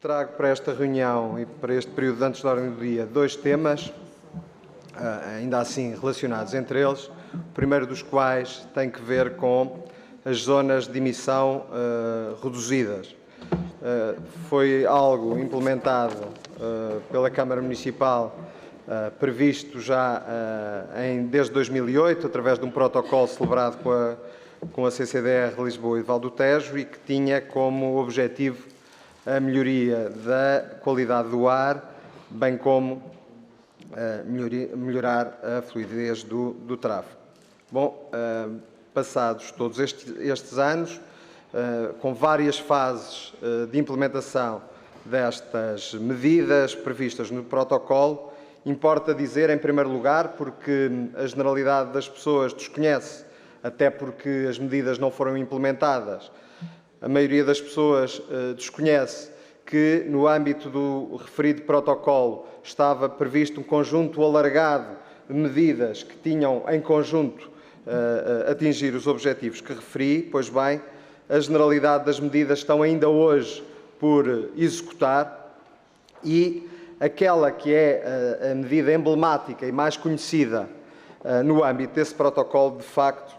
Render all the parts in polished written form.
Trago para esta reunião e para este período antes da ordem do dia dois temas, ainda assim relacionados entre eles, o primeiro dos quais tem que ver com as zonas de emissão reduzidas. Foi algo implementado pela Câmara Municipal, previsto já desde 2008, através de um protocolo celebrado com a CCDR Lisboa e Val do Tejo, e que tinha como objetivo a melhoria da qualidade do ar, bem como melhorar a fluidez do tráfego. Bom, passados todos estes anos, com várias fases de implementação destas medidas previstas no protocolo, importa dizer, em primeiro lugar, porque a generalidade das pessoas desconhece, até porque as medidas não foram implementadas, a maioria das pessoas desconhece que, no âmbito do referido protocolo, estava previsto um conjunto alargado de medidas que tinham, em conjunto, atingir os objetivos que referi. Pois bem, a generalidade das medidas estão ainda hoje por executar e aquela que é a medida emblemática e mais conhecida no âmbito desse protocolo, de facto,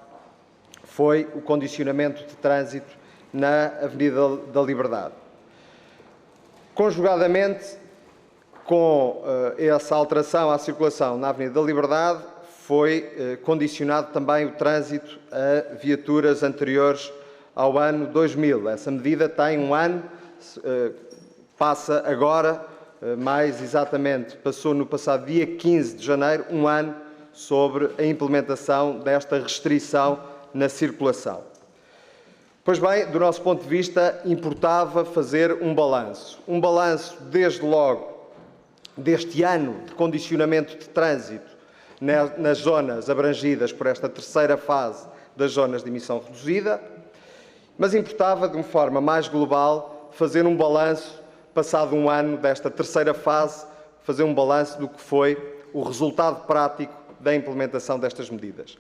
foi o condicionamento de trânsito na Avenida da Liberdade. Conjugadamente com essa alteração à circulação na Avenida da Liberdade, foi condicionado também o trânsito a viaturas anteriores ao ano 2000. Essa medida tem um ano, passa agora, mais exatamente, passou no passado dia 15 de janeiro, um ano sobre a implementação desta restrição na circulação. Pois bem, do nosso ponto de vista, importava fazer um balanço. Um balanço, desde logo, deste ano de condicionamento de trânsito nas zonas abrangidas por esta terceira fase das zonas de emissão reduzida, mas importava, de uma forma mais global, fazer um balanço, passado um ano desta terceira fase, fazer um balanço do que foi o resultado prático da implementação destas medidas.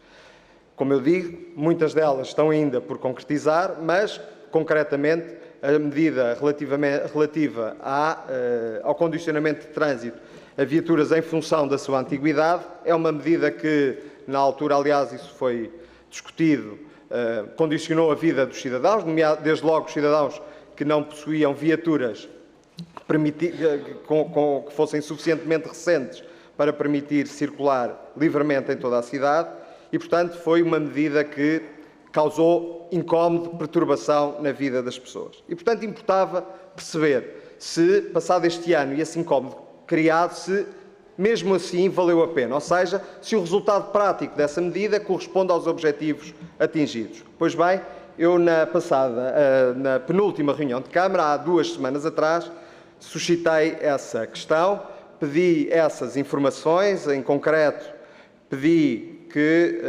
Como eu digo, muitas delas estão ainda por concretizar, mas, concretamente, a medida relativa ao condicionamento de trânsito a viaturas em função da sua antiguidade é uma medida que, na altura, aliás, isso foi discutido, condicionou a vida dos cidadãos, desde logo os cidadãos que não possuíam viaturas que fossem suficientemente recentes para permitir circular livremente em toda a cidade. E, portanto, foi uma medida que causou incómodo, perturbação na vida das pessoas. E, portanto, importava perceber se, passado este ano e esse incómodo criado, se mesmo assim valeu a pena. Ou seja, se o resultado prático dessa medida corresponde aos objetivos atingidos. Pois bem, eu na penúltima reunião de Câmara, há 2 semanas atrás, suscitei essa questão, pedi essas informações, em concreto, pedi que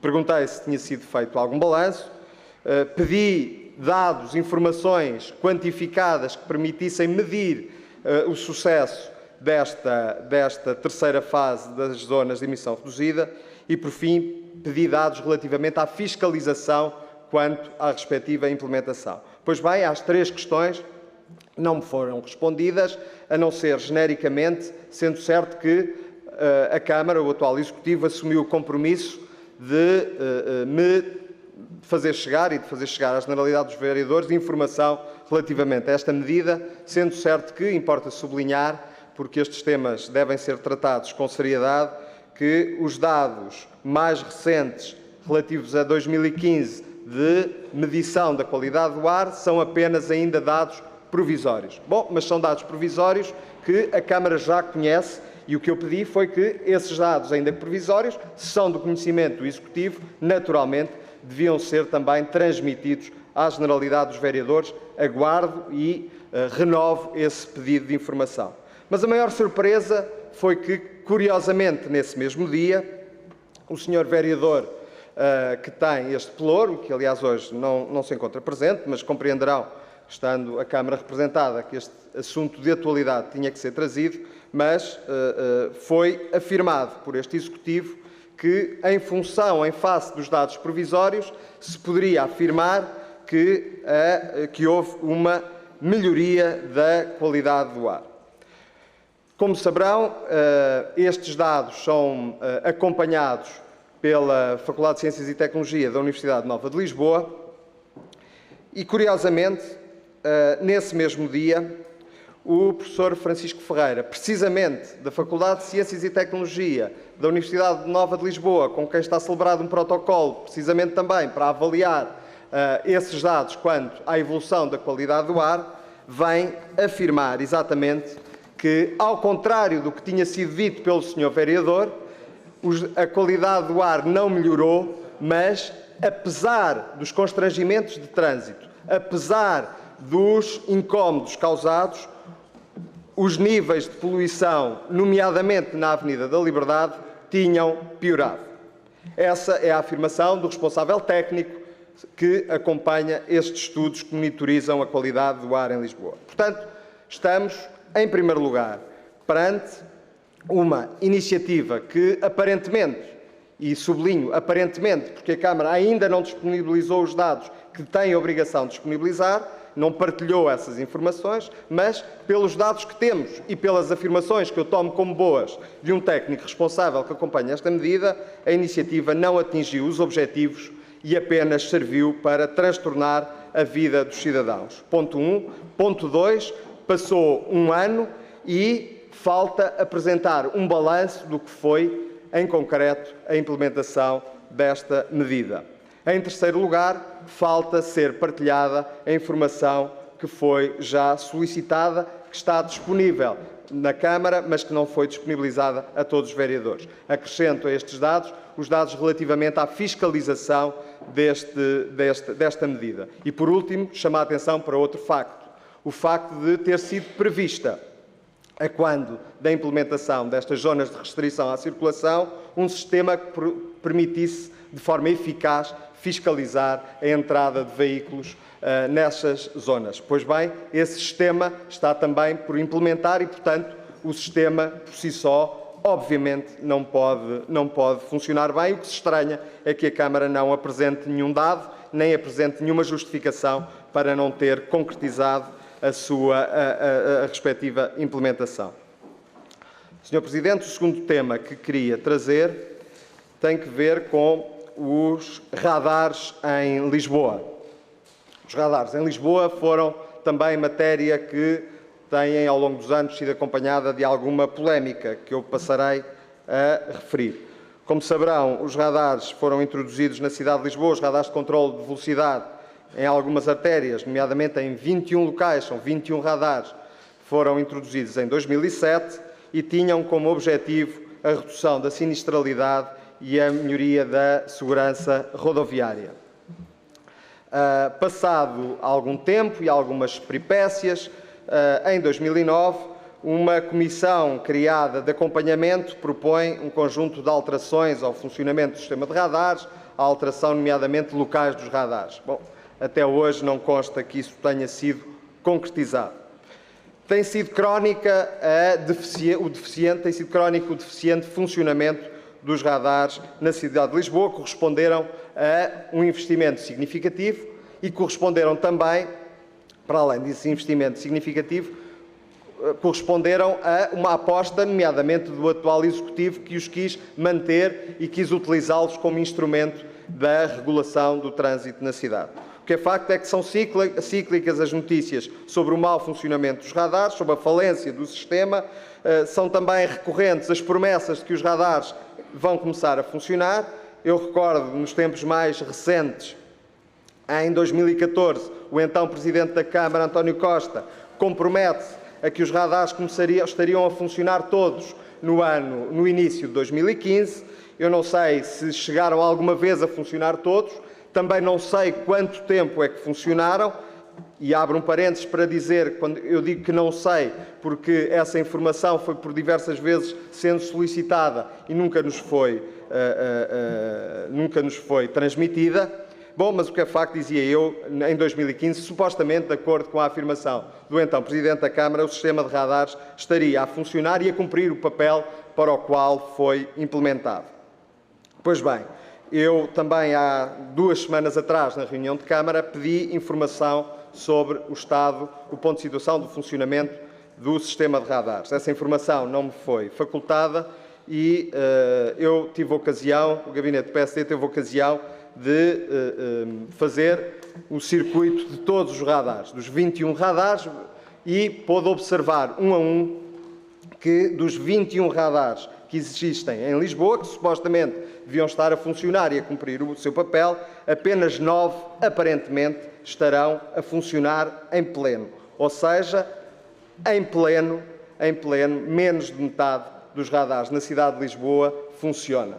perguntei se tinha sido feito algum balanço, pedi dados, informações quantificadas que permitissem medir o sucesso desta terceira fase das zonas de emissão reduzida e, por fim, pedi dados relativamente à fiscalização quanto à respectiva implementação. Pois bem, às 3 questões não me foram respondidas, a não ser genericamente, sendo certo que a Câmara, o atual Executivo, assumiu o compromisso de me fazer chegar e de fazer chegar à generalidade dos vereadores informação relativamente a esta medida, sendo certo que importa sublinhar, porque estes temas devem ser tratados com seriedade, que os dados mais recentes relativos a 2015 de medição da qualidade do ar são apenas ainda dados provisórios. Bom, mas são dados provisórios que a Câmara já conhece. E o que eu pedi foi que esses dados, ainda provisórios, se são do conhecimento do Executivo, naturalmente, deviam ser também transmitidos à generalidade dos vereadores. Aguardo e renovo esse pedido de informação. Mas a maior surpresa foi que, curiosamente, nesse mesmo dia, o senhor vereador que tem este pelouro, que aliás hoje não se encontra presente, mas compreenderão, estando a Câmara representada, que este assunto de atualidade tinha que ser trazido, mas foi afirmado por este Executivo que, em face dos dados provisórios, se poderia afirmar que houve uma melhoria da qualidade do ar. Como saberão, estes dados são acompanhados pela Faculdade de Ciências e Tecnologia da Universidade Nova de Lisboa e, curiosamente, nesse mesmo dia, o professor Francisco Ferreira, precisamente da Faculdade de Ciências e Tecnologia da Universidade Nova de Lisboa, com quem está celebrado um protocolo, precisamente também para avaliar esses dados quanto à evolução da qualidade do ar, vem afirmar exatamente que, ao contrário do que tinha sido dito pelo Sr. Vereador, a qualidade do ar não melhorou, mas, apesar dos constrangimentos de trânsito, apesar dos incómodos causados, os níveis de poluição, nomeadamente na Avenida da Liberdade, tinham piorado. Essa é a afirmação do responsável técnico que acompanha estes estudos que monitorizam a qualidade do ar em Lisboa. Portanto, estamos, em primeiro lugar, perante uma iniciativa que aparentemente, e sublinho aparentemente, porque a Câmara ainda não disponibilizou os dados que tem a obrigação de disponibilizar, não partilhou essas informações, mas pelos dados que temos e pelas afirmações que eu tomo como boas de um técnico responsável que acompanha esta medida, a iniciativa não atingiu os objetivos e apenas serviu para transtornar a vida dos cidadãos. Ponto 1. Ponto 2. Passou um ano e falta apresentar um balanço do que foi, em concreto, a implementação desta medida. Em terceiro lugar, falta ser partilhada a informação que foi já solicitada, que está disponível na Câmara, mas que não foi disponibilizada a todos os vereadores. Acrescento a estes dados os dados relativamente à fiscalização desta medida. E, por último, chamo a atenção para outro facto. O facto de ter sido prevista, a quando da implementação destas zonas de restrição à circulação, um sistema que permitisse, de forma eficaz, fiscalizar a entrada de veículos nessas zonas. Pois bem, esse sistema está também por implementar e, portanto, o sistema, por si só, obviamente, não pode funcionar bem. O que se estranha é que a Câmara não apresente nenhum dado, nem apresente nenhuma justificação para não ter concretizado a respectiva implementação. Sr. Presidente, o segundo tema que queria trazer tem que ver com os radares em Lisboa. Os radares em Lisboa foram também matéria que têm, ao longo dos anos, sido acompanhada de alguma polémica, que eu passarei a referir. Como saberão, os radares foram introduzidos na cidade de Lisboa, os radares de controle de velocidade em algumas artérias, nomeadamente em 21 locais, são 21 radares, foram introduzidos em 2007 e tinham como objetivo a redução da sinistralidade e a melhoria da segurança rodoviária. Passado algum tempo e algumas peripécias, em 2009, uma comissão criada de acompanhamento propõe um conjunto de alterações ao funcionamento do sistema de radares, a alteração, nomeadamente, de locais dos radares. Bom, até hoje não consta que isso tenha sido concretizado. Tem sido crónico o deficiente funcionamento dos radares na cidade de Lisboa, corresponderam a um investimento significativo e corresponderam também, para além desse investimento significativo, corresponderam a uma aposta, nomeadamente do atual Executivo, que os quis manter e quis utilizá-los como instrumento da regulação do trânsito na cidade. O que é facto é que são cíclicas as notícias sobre o mau funcionamento dos radares, sobre a falência do sistema, são também recorrentes as promessas de que os radares vão começar a funcionar. Eu recordo, nos tempos mais recentes, em 2014, o então Presidente da Câmara, António Costa, compromete-se a que os radares estariam a funcionar todos no início de 2015. Eu não sei se chegaram alguma vez a funcionar todos, também não sei quanto tempo é que funcionaram, e abro um parênteses para dizer, quando eu digo que não sei, porque essa informação foi por diversas vezes sendo solicitada e nunca nos foi transmitida. Bom, mas o que é facto, dizia eu, em 2015, supostamente, de acordo com a afirmação do então Presidente da Câmara, o sistema de radares estaria a funcionar e a cumprir o papel para o qual foi implementado. Pois bem, eu também há 2 semanas atrás, na reunião de Câmara, pedi informação sobre o estado, o ponto de situação do funcionamento do sistema de radares. Essa informação não me foi facultada e eu tive ocasião, o Gabinete do PSD teve ocasião de fazer o circuito de todos os radares, dos 21 radares, e pôde observar um a um que dos 21 radares que existem em Lisboa, que supostamente deviam estar a funcionar e a cumprir o seu papel, apenas 9, aparentemente, estarão a funcionar em pleno. Ou seja, em pleno, menos de metade dos radares na cidade de Lisboa funciona.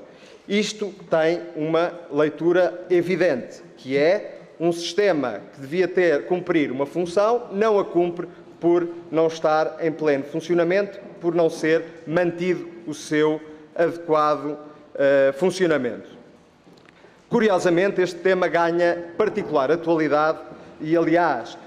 Isto tem uma leitura evidente, que é um sistema que devia cumprir uma função, não a cumpre por não estar em pleno funcionamento, por não ser mantido o seu adequado funcionamento. Curiosamente, este tema ganha particular atualidade e, aliás,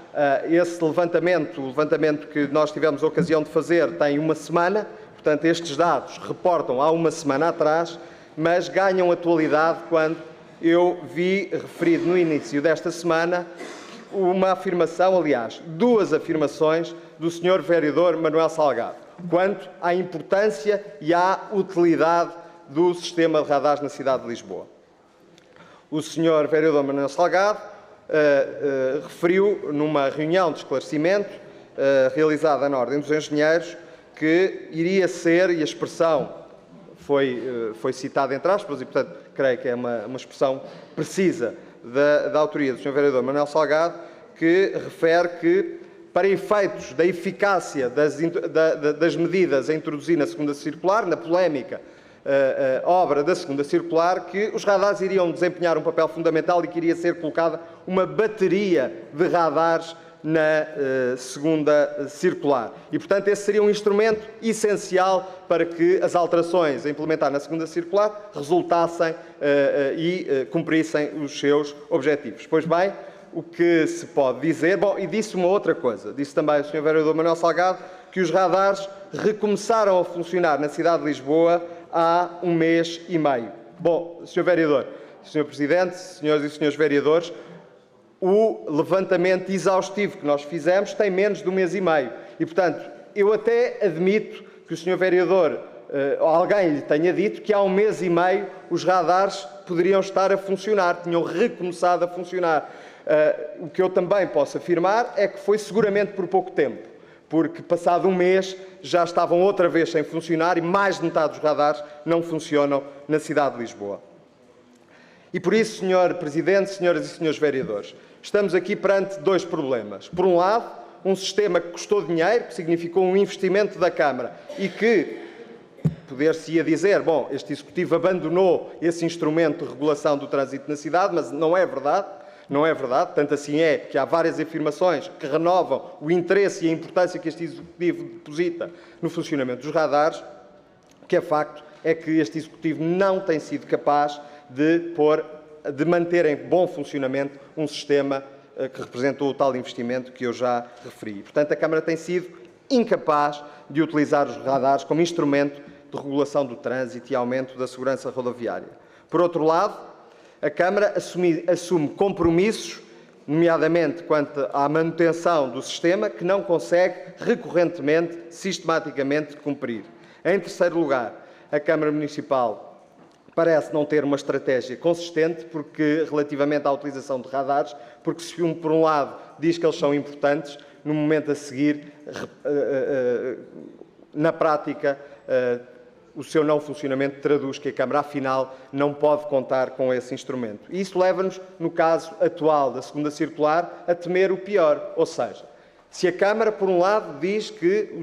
esse levantamento, o levantamento que nós tivemos a ocasião de fazer, tem 1 semana, portanto, estes dados reportam há 1 semana atrás, mas ganham atualidade quando eu vi referido no início desta semana uma afirmação, aliás, 2 afirmações do Sr. Vereador Manuel Salgado, quanto à importância e à utilidade do sistema de radares na cidade de Lisboa. O Sr. Vereador Manuel Salgado referiu numa reunião de esclarecimento realizada na Ordem dos Engenheiros que iria ser, e a expressão foi citada entre aspas, e portanto creio que é uma expressão precisa da autoria do Sr. Vereador Manuel Salgado, que refere que, para efeitos da eficácia das medidas a introduzir na segunda circular, na polémica obra da segunda circular, que os radares iriam desempenhar um papel fundamental e que iria ser colocada uma bateria de radares na segunda circular. E, portanto, esse seria um instrumento essencial para que as alterações a implementar na segunda circular resultassem e cumprissem os seus objetivos. Pois bem, o que se pode dizer... Bom, e disse uma outra coisa. Disse também o Sr. Vereador Manuel Salgado que os radares recomeçaram a funcionar na cidade de Lisboa há 1 mês e meio. Bom, Sr. Vereador, Sr. Presidente, senhoras e senhores vereadores, o levantamento exaustivo que nós fizemos tem menos de 1 mês e meio. E, portanto, eu até admito que o Sr. Vereador, alguém lhe tenha dito que há 1 mês e meio os radares poderiam estar a funcionar, tinham recomeçado a funcionar. O que eu também posso afirmar é que foi seguramente por pouco tempo, porque passado 1 mês já estavam outra vez sem funcionar e mais de metade dos radares não funcionam na cidade de Lisboa. E por isso, Sr. Presidente, senhoras e senhores vereadores, estamos aqui perante 2 problemas. Por um lado, um sistema que custou dinheiro, que significou um investimento da Câmara e que, poder-se-ia dizer, bom, este Executivo abandonou esse instrumento de regulação do trânsito na cidade, mas não é verdade. Não é verdade, tanto assim é que há várias afirmações que renovam o interesse e a importância que este Executivo deposita no funcionamento dos radares, que é facto é que este Executivo não tem sido capaz de manter em bom funcionamento um sistema que representou o tal investimento que eu já referi. Portanto, a Câmara tem sido incapaz de utilizar os radares como instrumento de regulação do trânsito e aumento da segurança rodoviária. Por outro lado, a Câmara assume compromissos, nomeadamente quanto à manutenção do sistema, que não consegue recorrentemente, sistematicamente, cumprir. Em terceiro lugar, a Câmara Municipal parece não ter uma estratégia consistente relativamente à utilização de radares, porque se por um lado diz que eles são importantes, no momento a seguir, na prática, o seu não funcionamento traduz que a Câmara, afinal, não pode contar com esse instrumento. E isso leva-nos, no caso atual da segunda circular, a temer o pior. Ou seja, se a Câmara, por um lado, diz que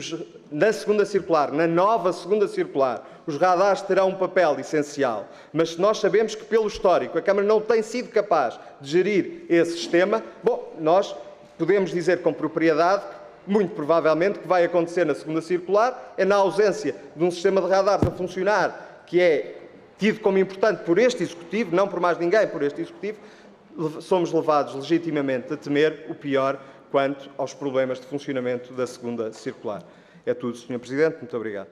na segunda circular, na nova segunda circular, os radares terão um papel essencial, mas se nós sabemos que, pelo histórico, a Câmara não tem sido capaz de gerir esse sistema, bom, nós podemos dizer com propriedade muito provavelmente, o que vai acontecer na segunda circular é, na ausência de um sistema de radares a funcionar, que é tido como importante por este Executivo, não por mais ninguém, por este Executivo, somos levados legitimamente a temer o pior quanto aos problemas de funcionamento da segunda circular. É tudo, Sr. Presidente. Muito obrigado.